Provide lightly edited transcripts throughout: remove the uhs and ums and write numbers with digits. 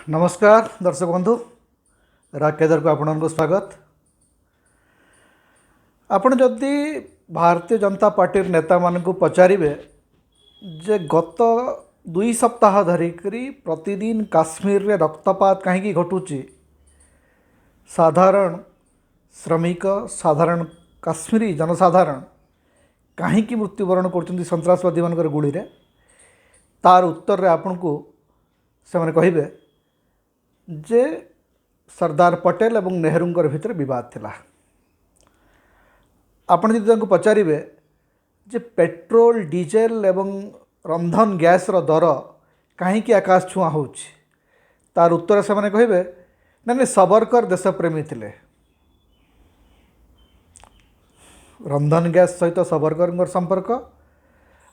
नमस्कार दर्शक बंधु राकेदर को आपको स्वागत। आपण जदि भारतीय जनता पार्टी नेता मान को पचारे जे गत 2 सप्ताह धरिकी प्रतिदिन काश्मीर रे रक्तपात कहीं घटुची, साधारण श्रमिक साधारण काश्मीरी जनसाधारण कहीं मृत्युवरण कर सन्त्रासवादी मान गुड़ी रे, तार उत्तर रे आपन को से माने कहिबे जे सरदार पटेल एवं नेहरू भितर विवाद थिला। आपण जदि पचारे जे पेट्रोल डीजेल एवं रंधन गैस रो दर कहीं आकाश छुआ हो, तार उत्तर से माने कहिबे ना सावरकर देशप्रेमी थिले। रंधन गैस सहित सावरकर संपर्क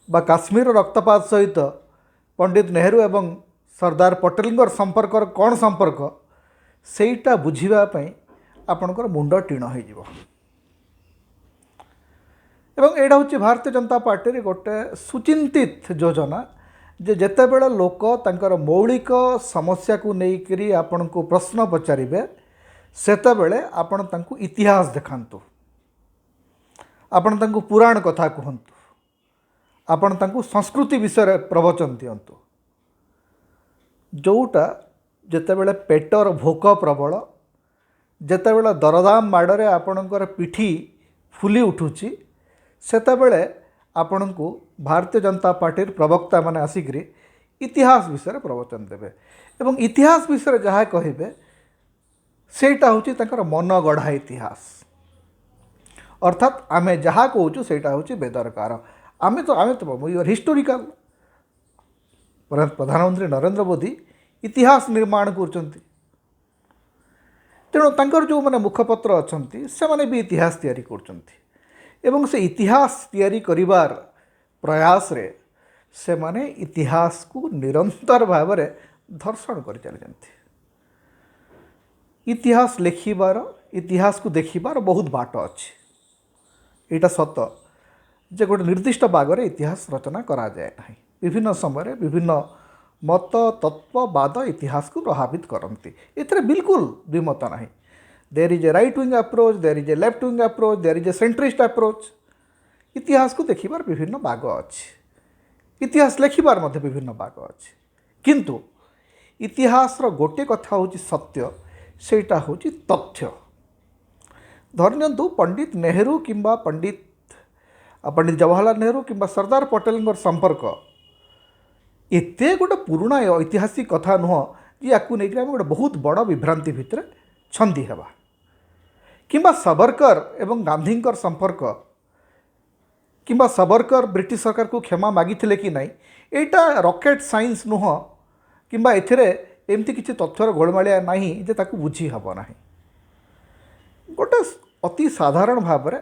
बा काश्मीर रक्तपात सहित पंडित नेहरू एवं सरदार पटेल संपर्क कौन संपर्क सेटा बुझापी आपणकर मुंड टीण हो। एटा हूँ भारतीय जनता पार्टी गोटे सुचिंतित योजना जे जेतेबेले लोक तांकर मौलिक समस्या को लेकरी आपण को प्रश्न पचारे सेतेबेले आपण तांको इतिहास देखांतु, आपण तांको पुराण कथा कहतु, आपण तांको संस्कृति विषय प्रवचन दियंतु। जोटा जेतेबेले पेटर भोक प्रबल, जेतेबेले दरदाम माड़े आपणकर पिठी फुली उठुची, सेतेबेले आपण को भारतीय जनता पार्टी प्रवक्ता माने आसिक इतिहास विषय प्रवचन देवे एवं इतिहास विषय जहाँ कहे सेटा हूँ तांकर मन गढ़ा इतिहास। अर्थात आमे जहाँ कहूँ सेटा हूँ बेदरकार। आमे तो वी आर हिस्टोरिकल। प्रधानमंत्री नरेंद्र मोदी इतिहास निर्माण करचंती, तेणु तांकर जो माने मुखपत्र अछंती से माने भी इतिहास तैयारी करचंती एवं से इतिहास तैयारी करिवार प्रयास रे से माने इतिहास को निरंतर भाव में धर्षण कर चलती। इतिहास लेखिबार इतिहास को देखिबार बहुत बाट अच्छी। यहाँ सत जे गोटे निर्दिष्ट बागरे इतिहास रचना करा जाए ना। विभिन्न समय विभिन्न मत तत्ववाद इतिहास को प्रभावित करती। एथिरे बिल्कुल द्विमत नहीं। There is a right wing approach, there is a left wing approach, there is a centrist approach. इतिहास को देखिबार विभिन्न बाग अच्छी, इतिहास लेखिबार मध्य विभिन्न बाग अच्छी। किंतु इतिहास रो गोटे कथा होची सत्य, सेटा होची तथ्य। धरनियंतु पंडित नेहरू किंबा पंडित जवाहरलाल नेहरू किंबा सरदार पटेल संपर्क एते गोटे पुराना ऐतिहासिक कथा नुह जी याकू नहीं आम गोटे बहुत बड़ विभ्रांति भितर छंदी हेबा। किंबा सावरकर एवं गांधी संपर्क किंबा सावरकर ब्रिटिश सरकार को क्षमा मागिथिले कि नहीं, एटा रॉकेट साइंस नुह किंबा एथिरे एमती किसी तथ्यर गोलमालिया नहीं जे ताकू बुझी हबो नहीं। गोटे अति साधारण भाव में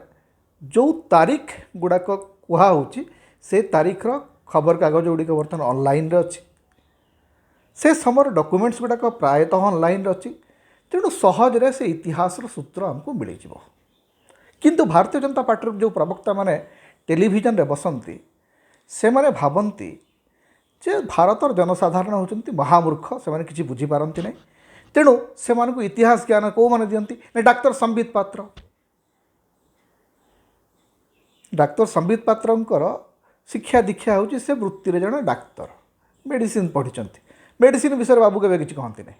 जो तारीख गुड़ाक कहुच्छी से तारीखर खबर कागज गुड़िक बर्तमान ऑनलाइन अच्छी, से समय डॉक्यूमेंट्स गुड़ाक प्रायतः ऑनलाइन अच्छी। तेणु सहजरे से इतिहास सूत्र आमको मिल जाव। किंतु भारतीय जनता पार्टी जो प्रवक्ता माने टेलीविजन रे बसंती से माने भावती जे भारतर जनसाधारण होती महामूर्ख, से माने किसी बुझी पारती नहीं। तेणु से मानकु इतिहास ज्ञान कौ माने दियंती ना डाक्टर संबित पात्र। डाक्टर संबित पात्रंकर शिक्षा दीक्षा होची से वृत्ति रे जण डाक्तर, मेडिसिन पढ़ी, मेडिसिन विषय बाबू केवे किसी कहती नहीं।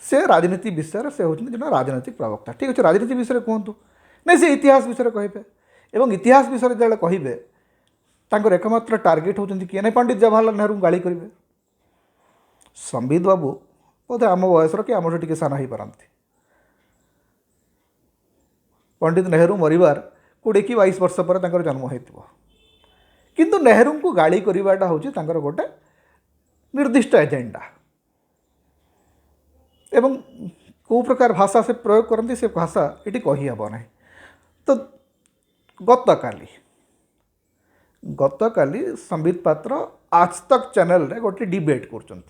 से राजनीति विषय से होती जन राजनीतिक प्रवक्ता। ठीक अच्छे, राजनीति विषय कहतु नहीं, से इतिहास विषय कहे एवं इतिहास विषय जो कहे तांकर एकमात्र टार्गेट होती किए नहीं पंडित जवाहरलाल नेहरू गाड़ी करेंगे। संबित बाबू बोधे आम बयसर कि आम टे साना हो पारती। पंडित नेहरू मरबार 20 कि 22 वर्ष पर तांकर जन्म हो, किंतु नेहरू को गाड़ी करवाटा हूँ गोटे निर्दिष्ट एजेंडा एवं कौ प्रकार भाषा से प्रयोग करती से भाषा ये कहीहब ना। तो गतकाली संबित पात्र आज तक चैनल रे गोटे डिबेट कर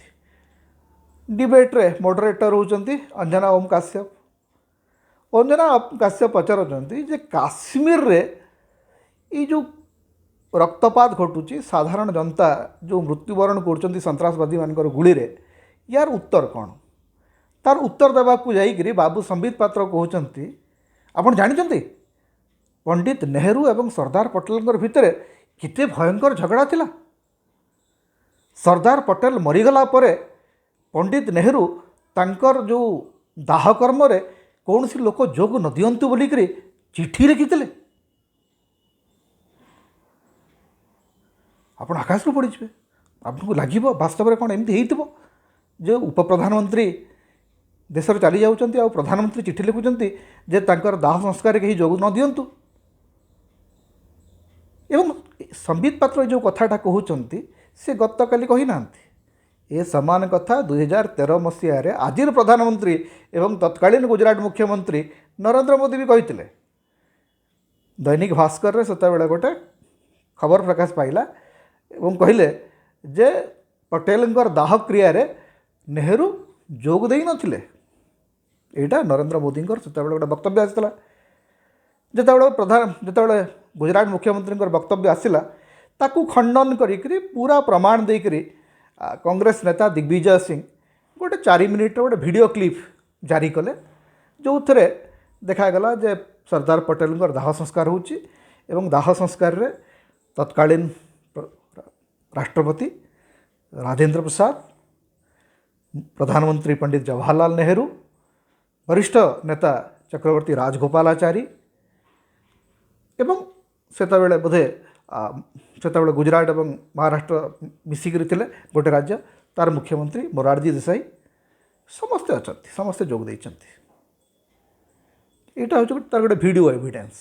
डिबेट रे मॉडरेटर होती अंजना ओम काश्यप। अंजना ओम काश्यप पचारुंट जे काश्मीर रे ये जो रक्तपात घटुची, साधारण जनता जो मृत्युवरण कर सन्त्रासवादी मान गुड़ी रे यार उत्तर कौन तार उत्तर देवाकू जाइकरी बाबू संबित पात्र कहते आपण जानते पंडित नेहरू एवं सरदार पटेल भितर केते भयंकर झगड़ा थिला। सरदार पटेल मरीगला परे पंडित नेहरू तांकर जो दाह कर्म रे कौन सी लोक जोग न दियंतु बोलिक चिठी लिखिते आप आकाश रू पड़े आपको लगे वास्तव में कौन एमती हो जो उप प्रधानमंत्री देश चली जाऊँच आ प्रधानमंत्री चिठी लिखुंट जे तांकर दाह संस्कार कहीं जोग न दियंतु एवं संबित पात्र जो कथाटा कहते से गत काली कही ना ए समान कथा 2013 मसीह आजिर प्रधानमंत्री एवं तत्कालीन गुजरात मुख्यमंत्री नरेंद्र मोदी भी कही दैनिक भास्कर रे सेता बेले गोटे खबर प्रकाश पाइला एवं कहले जे पटेलंकर दाह क्रिया नेहरू जोग दे नथिले। एटा नरेंद्र मोदी सेता बेले गोटे वक्तव्य आसाला जिते गुजरात मुख्यमंत्री वक्तव्य आसला ताकू खंडन करी पूरा प्रमाण देकरी कांग्रेस नेता दिग्विजय सिंह गोटे 4 मिनिट गोटे वीडियो क्लिप जारी कले जो थे देखागला जे सरदार पटेल दाह संस्कार होची एवं दाह संस्कार रे तत्कालीन राष्ट्रपति राजेंद्र प्रसाद, प्रधानमंत्री पंडित जवाहरलाल नेहरू, वरिष्ठ नेता चक्रवर्ती राजगोपालाचारी एवं सेतबेले बोधे सेतबेले गुजरात एवं महाराष्ट्र मिसिकरी थिले गोटे राज्य तार मुख्यमंत्री मोरारजी देसाई समस्ते अच्छा समस्ते जोग देइछन्ति। एटा हूँ तार गोटे वीडियो एविडेंस।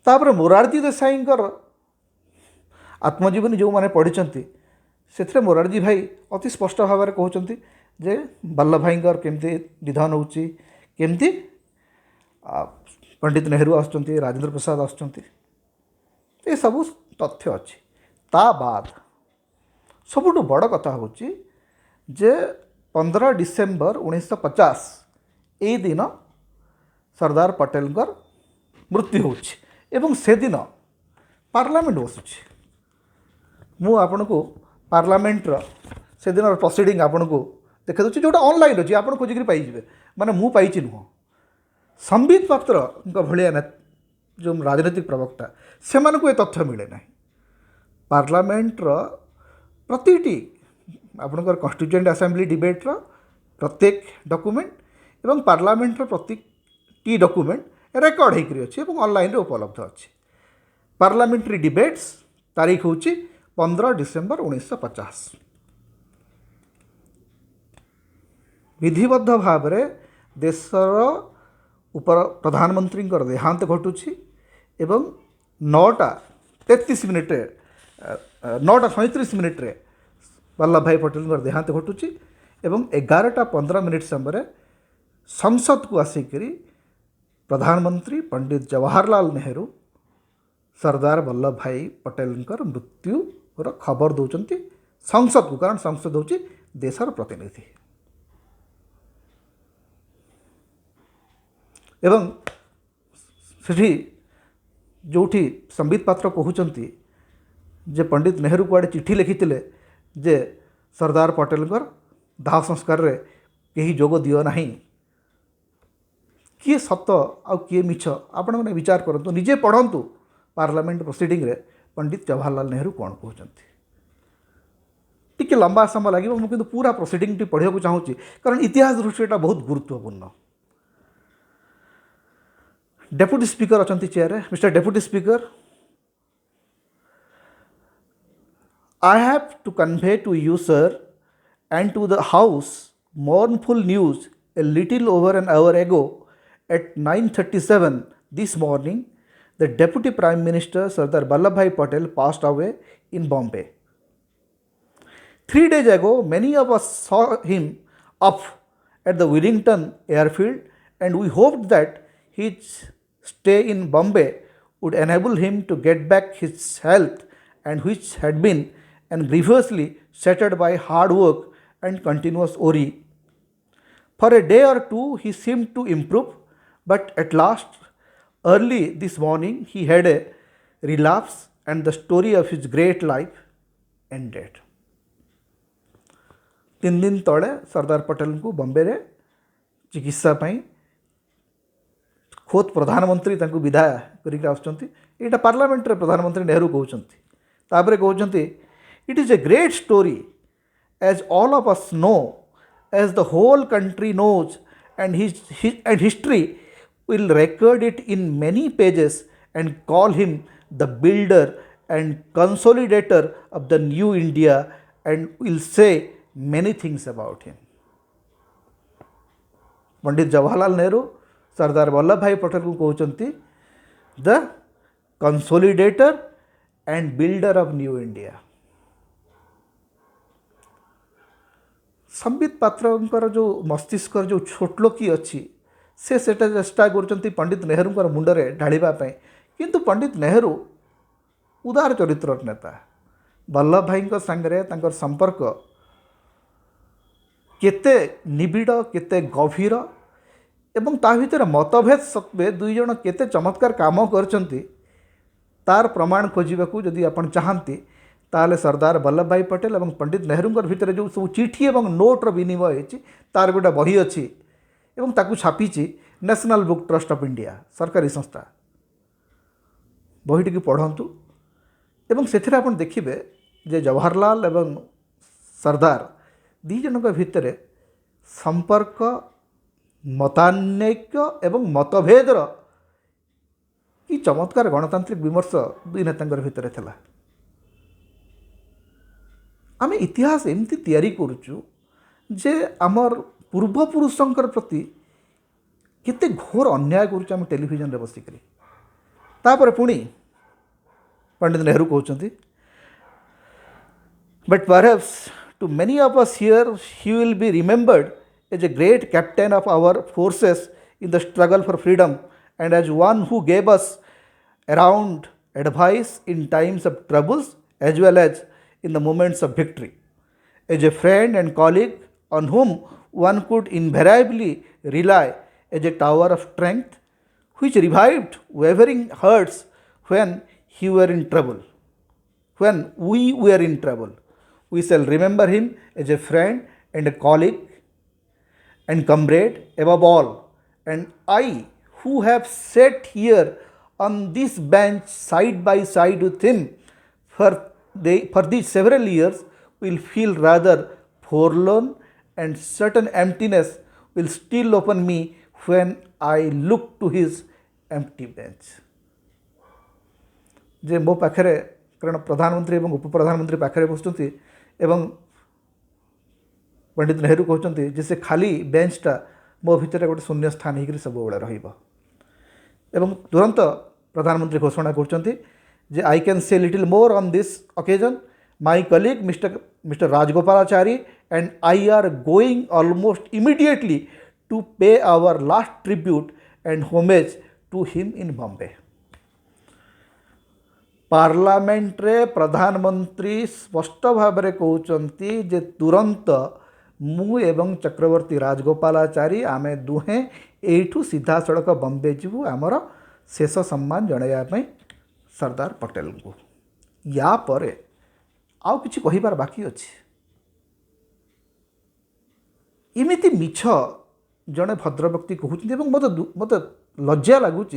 तापर मोरारजी देसाई आत्मजीवनी जो मैंने पढ़ी से मोरारजी भाई अति स्पष्ट भाव में कहते जे वल्लभ भाई केमती निधन होची केमती पंडित नेहरू आसुचंती राजेंद्र प्रसाद आसुचंती ये सब तथ्य अच्छी। ता बाद सबुठ बड़ कथा होची जे 15 डिसेम्बर 1950 ए दिन सरदार पटेल मृत्यु होची एवं से दिन पार्लियामेंट बसुची। मु आपन को पार्लियामेंट से दिन प्रोसीडिंग आपन को देखा दूसरी जोटा ऑनलाइन अच्छी आप खोजिक पाइबे माने मु पाइछि नुह संबित पात्र भाया जो राजनीतिक प्रवक्ता से ये तथ्य मिले ना। पार्लियामेंटर प्रति आपणकर कन्स्टिट्यूएंट असेंबली डिबेट्र प्रत्येक डॉक्यूमेंट एवं पार्लियामेंटर प्रति डॉक्यूमेंट रेकर्ड होकर अच्छी ऑनलाइन उपलब्ध अच्छी। पार्लियामेंट्री डिबेट्स तारीख हूँ 15 डिसेम्बर 1950। विधिबद्ध भाव में देशर उप प्रधानमंत्री देहांत घटुची एवं 9:33 मिनिट 9:37 वल्लभ भाई पटेल देहांत घटुची एवं 11:15 समय संसद को आसिक प्रधानमंत्री पंडित जवाहरलाल नेहरू सरदार वल्लभ भाई पटेल मृत्युर खबर दौरान संसद को, कारण संसद हूँ देशर प्रतिनिधि। एवं सेठी जोठी संबित पात्र कहते जे पंडित नेहरू कुआड़े चिठी लिखिते जे सरदार पटेल दाह संस्कार रे कहीं जोग दियो नहीं किए सत आ किए मिछ आपण मैंने विचार करंतु निजे पढ़ंतु पार्लियामेंट प्रोसीडिंग रे पंडित जवाहरलाल नेहरू कौन कहते टिके लंबा समय लगे मुझे पूरा प्रोसीडिंग टी पढ़ा चाहूँगी कारण इतिहास दृष्टि बहुत गुरुत्वपूर्ण। डेप्यूटी स्पीकर अच्छा chair mister deputy speaker I have to convey to you sir and to the house mournful news a little over an hour ago at 9:37 this morning the deputy prime minister Sardar Vallabhbhai Patel passed away in Bombay. 3 days ago many of us saw him up at the Wellington airfield and we hoped that his stay in Bombay would enable him to get back his health and which had been and grievously shattered by hard work and continuous worry. For a day or two he seemed to improve, but at last, early this morning, he had a relapse and the story of his great life ended. 3 दिन तले सरदार पटेल को बॉम्बे रे चिकित्सा पाई खोद प्रधानमंत्री तांको विदा करिक आउछंती। एटा पार्लियामेंट रे प्रधानमंत्री नेहरू कहउछंती। तापरे कहउछंती it is a great story as all of us know as the whole country knows and history will record it in many pages and call him the builder and consolidator of the new India and will say many things about him. Pandit Jawaharlal Nehru Sardar Vallabh Bhai Patel को कहते the consolidator and builder of new India. Sambit Patra जो मस्तिष्क जो छोटलोकी अच्छी से सेटा चेष्टा कर पंडित नेहरू मुंडरे ढाळिबापी किंतु पंडित नेहरू उदार चरित्र नेता वल्लभ भाई सांगरे तांकर संपर्क केते निबिड़ केते गभीर एवं ता भितर मतभेद सत्वे दुई जन केते चमत्कार काम करचंती तार प्रमाण खोजिबाकू जदि आपण चाहंती ताले सरदार वल्लभ भाई पटेल और पंडित नेहरू भितर जो सब चिठी और नोट्र विनिमय होती तार गोटे बही अच्छी एवं ताकू छापी national book trust of India सरकारी संस्था बहीटी पढ़ंतु एवं से आप देखिए जे जवाहरलाल एवं सरदार दी जन भितर संपर्क मतानैक्य एवं मतभेदर कि चमत्कार गणतांत्रिक विमर्श दुई नेता भितर थिला। आम इतिहास एमती तैयारी करुचु जे आमर पूर्वपुरुषंकर प्रति केते घोर अन्याय करुचु आम टेलीविजन रे बसिकरी। तापर पुणी पंडित नेहरू कहते but perhaps to many of us here he will be remembered as a great captain of our forces in the struggle for freedom and as one who gave us around advice in times of troubles as well as in the moments of victory, as a friend and colleague on whom one could invariably rely as a tower of strength which revived wavering hearts when he were in trouble. When we were in trouble, we shall remember him as a friend and a colleague and comrade above all. And I, who have sat here on this bench side by side with him for these several years, will feel rather forlorn, and certain emptiness will steal upon me when I look to his empty bench. जे मो पाखरे कारण प्रधानमंत्री एवं उप प्रधानमंत्री पाखरे बसुँच एवं पंडित नेहरू कहते जे से खाली बेंचटा मो भितर गोटे शून्य स्थान होकर सब बेले रही तुरंत प्रधानमंत्री घोषणा कर I can say little more on this occasion. My colleague Mr. Rajgopalachari and I are going almost immediately to pay our last tribute and homage to him in Bombay. Parliament रे प्रधानमंत्री स्पष्ट भाव में कहते जे तुरंत मु एवं चक्रवर्ती राजगोपालाचारी आमे दुहें एठू सीधा सड़क बम्बे जीवु आमर शेष सम्मान जणाइवाई सरदार पटेल को। या परे आउ किछि कहिबार बाकी अछि। इमिति मिछ जड़े भद्र व्यक्ति कहते मत लज्जा लगुच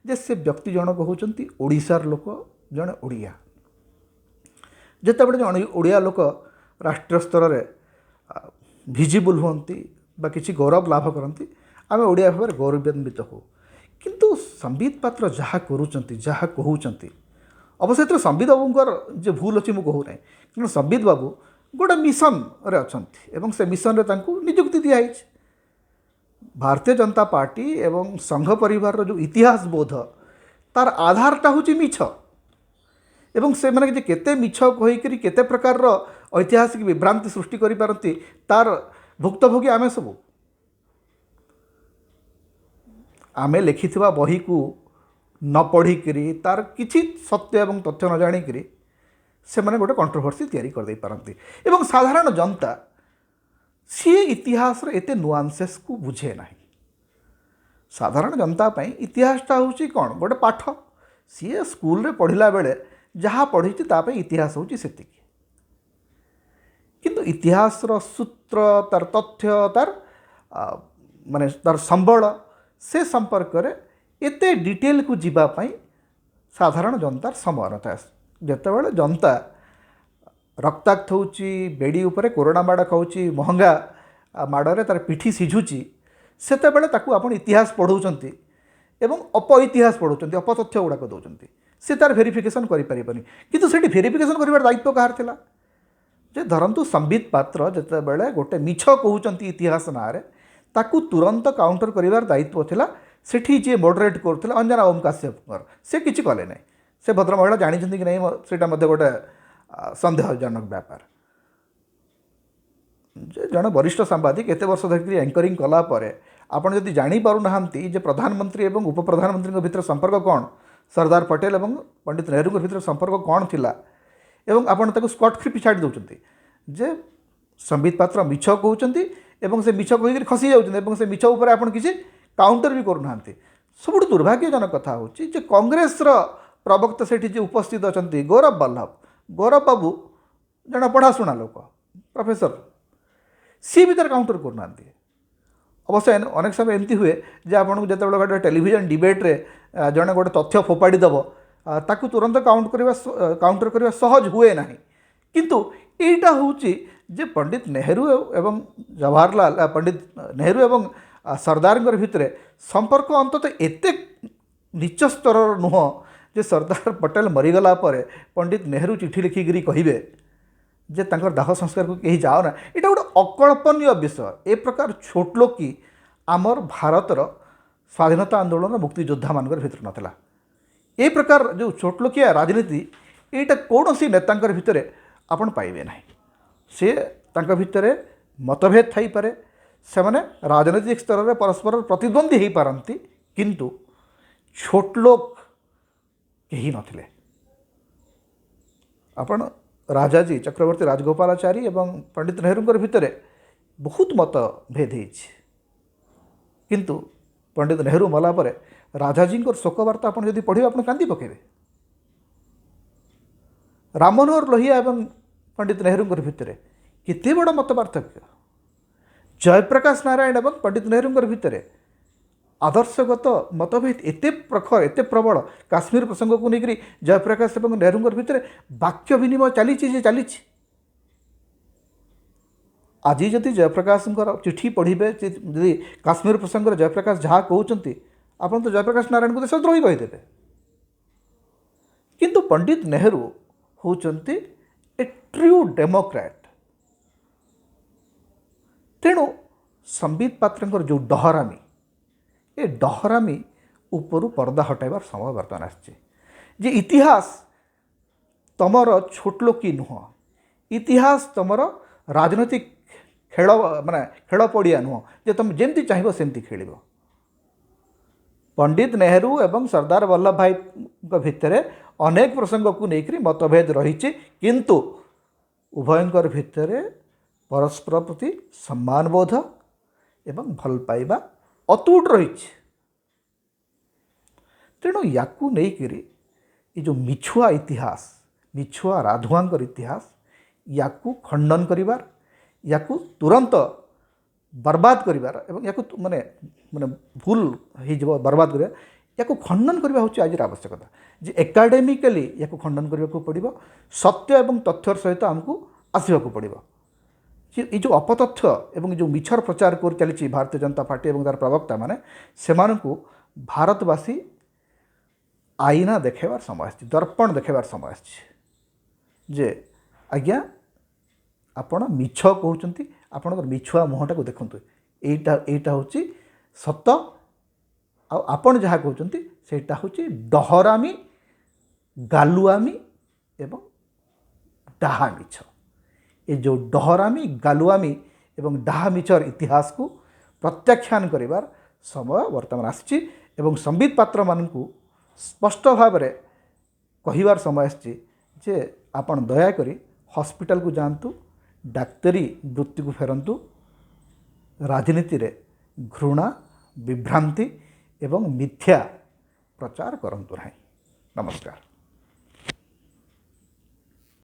जे से व्यक्ति जनक होती ओडिशार लोक जड़े ओडिया जितेबाला जड़े ओडिया लोक राष्ट्रीय स्तर में भिजिबल हुंती बा किसी गौरव लाभ करती आम ओडिया भाव में गौरवान्वित हो। किंतु संबित पात्र जहाँ करुँच जहाँ कहते अवश्य संबित बाबूर जो भूल अच्छी मुझे कहूना कि संबित बाबू गोटे मिशन रे अच्छे एवं से मिशन रे तांको नियुक्ति दिखाई। भारतीय जनता पार्टी एवं संघ परिवार जो इतिहास बोध तार आधारटा हूँ मिछ एवं से माने केते मिछ कहीकि केते प्रकार ऐतिहासिक विभ्रांति सृष्टि करि पारंती तार भुक्तभोगी आमे सबू। आमे लिखिथिबा बही को न पढ़िकी तार किछि सत्य एवं तथ्य न जानिकी से माने गोटे कंट्रोवर्सी तैयारी कर दे पारंती एवं साधारण जनता सी इतिहास रे एते नुआंसेस को बुझे ना। साधारण जनता पई इतिहासटा होची कौन गोटे पाठ सी स्कूल रे पढ़िला बेले जहाँ पढ़ी ताप इतिहास होची सेतिकी। किंतु इतिहासर सूत्र तार तथ्य तार माने तार संबल से संपर्क रे एते डिटेल को जीवा पाई साधारण जनतार समय नथा जेतेबेले जनता रक्ताक्त होची बेड़ी उपरे कोरोना माड़ खाऊची महंगा माड़े तार पिठी सिझुची सेतेबेले ताकू आपण इतिहास पढ़ौचंती एवं इतिहास पढ़ौचंती अपतथ्य गुड़ाक दौरान से तार भेरिफिकेसन करें किंतु से भेरिफिकेसन कर दायित्व कहार थिला जे धरतु संबित पात्र जितेबाला गोटे मिछ कहते इतिहास ना ताकू तुरंत काउंटर कर दायित्व थिला सेठी जे मॉडरेट करथिला अंजना ओम काश्यप से किसी कले ना से भद्र महिला जानी कि नहीं सेटा गोटे संदेहजनक व्यापार जड़े वरिष्ठ सांबादिक एत वर्ष धरिक एंकरिंग कलापर आपड़ जदि जापार ना प्रधानमंत्री और उप प्रधानमंत्री भितर संपर्क कौन सरदार पटेल और पंडित नेहरू भितर संपर्क कौन थिला एवं आपण ताको स्कॉट फ्री पिछाड़ी दौरान जे संबित पात्र मिछ कहते से मिछ कहीकि खसी जाऊँ से मिछ उपर आप किसी काउंटर भी करूना सब दुर्भाग्यजनक कथा हूँ कांग्रेस प्रवक्ता से उपस्थित अच्छा गौरव बाबू जना पढ़ाशुना लोक प्रोफेसर सी भीतर काउंटर करूना अवश्य अनेक समय एमती हुए जे आपको जो गोटे टेलीविजन डिबेट्रे जड़े गोटे तथ्य फोपाड़ी देव ताकू तुरंत काउंटर करने सहज हुए ना किंतु यहीटा हूँ जे पंडित नेहरू एवं जवाहरलाल पंडित नेहरू एवं सरदार भितर संपर्क अंततः एत नीच स्तर नुह जे सरदार पटेल मरीगला पंडित नेहरू चिठी लिखिकी कहे जे तांकर दाह संस्कार को कहीं जाओ ना यहाँ गोटे अकल्पनीय विषय ए प्रकार छोट लोकी आमर भारतर स्वाधीनता आंदोलन मुक्तियोद्धा मान भर नाला ए प्रकार जो छोट लोकिया राजनीति यहाँ कौन सी नेता भितर आपण पाइबे ना से तांका भितर मतभेद थी पारे से माने राजनीतिक स्तर में परस्पर प्रतिद्वंदी हो पारती किंतु छोट लोक कहीं नथिले आपण राजाजी चक्रवर्ती राजगोपालाचारी एवं पंडित नेहरू भितर बहुत मतभेद किंतु पंडित नेहरू मला राजाजी शोकवार्ता आप जब पढ़े आप कांदी पकेबे राम मनोहर लोहिया एवं पंडित नेहरू भितर केते बड़ मत पार्थक्य जयप्रकाश नारायण एवं पंडित नेहरू भितर आदर्शगत मतभेद एते प्रखर एते प्रबल काश्मीर प्रसंग को लेकर जयप्रकाश एवं नेहरू भितर वाक्य विनिमय चली आज जदि जयप्रकाश चिठी पढ़े जदि काश्मीर प्रसंग जयप्रकाश जहाँ कहते आप तो जयप्रकाश नारायण को देशद्रोही कहीदेवे किंतु पंडित नेहरू होचंती ए ट्रू डेमोक्रेट तेणु संबित पात्र जो डहरामी ए डहरामी उपरु पर्दा हटाइबार समय बर्तमान आसचे इतिहास तमर छोट लोकी नुह इतिहास तमर राजनैतिक खेल माने खेल पड़िया नुह जे तुम जमती चाहिए सेमती खेल पंडित नेहरू एवं सरदार वल्लभ भाई भितर अनेक प्रसंग को लेकर मतभेद रही किंतु उभयंकर भितर परस्पर प्रति सम्मान बोध एवं भल पाइबा अतुट रही तेणु याकू नहीं ये जो मिछुआ इतिहास मिछुआ राधुआंकर इतिहास याकू खंडन करिवार याकू तुरंत बर्बाद करिवार एवं याकू माने माने भूल हो बर्बाद करिवार याकू खंडन करवा हूँ आज आवश्यकता जे एकाडेमिकली याकू खंडन करने को पड़ो सत्य एवं तथ्यर सहित आमको आसवाक पड़ो ये जो अपतथ्य एवं जो मिछर प्रचार कर चली भारतीय जनता पार्टी एवं तार प्रवक्ता माने सेमानकु भारतवासी आईना देखेबार समय आछि दर्पण देखेबार समय आछि जे आज्ञा आपण मिछ कहउचंती आपणकर मिछुआ मुहटा को देखंतु एटा होची सत आपण जहाँ कहउचंती सेटा होची डहरामी गालुआमी एवं डाहा मिछ ये जो डहरामी गालुआमी एवं डाहा मिछर इतिहास को प्रत्याख्यान करिवार समय वर्तमान आसी एवं संबित पात्र मानकु स्पष्ट भाव में कहिबार समय आसी जे आपण दयाकरी हॉस्पिटल को जातु डाक्तरी वृत्ति को फेरंतु राजनीति रे घृणा विभ्रांति एवं मिथ्या प्रचार करंतु नहीं। नमस्कार।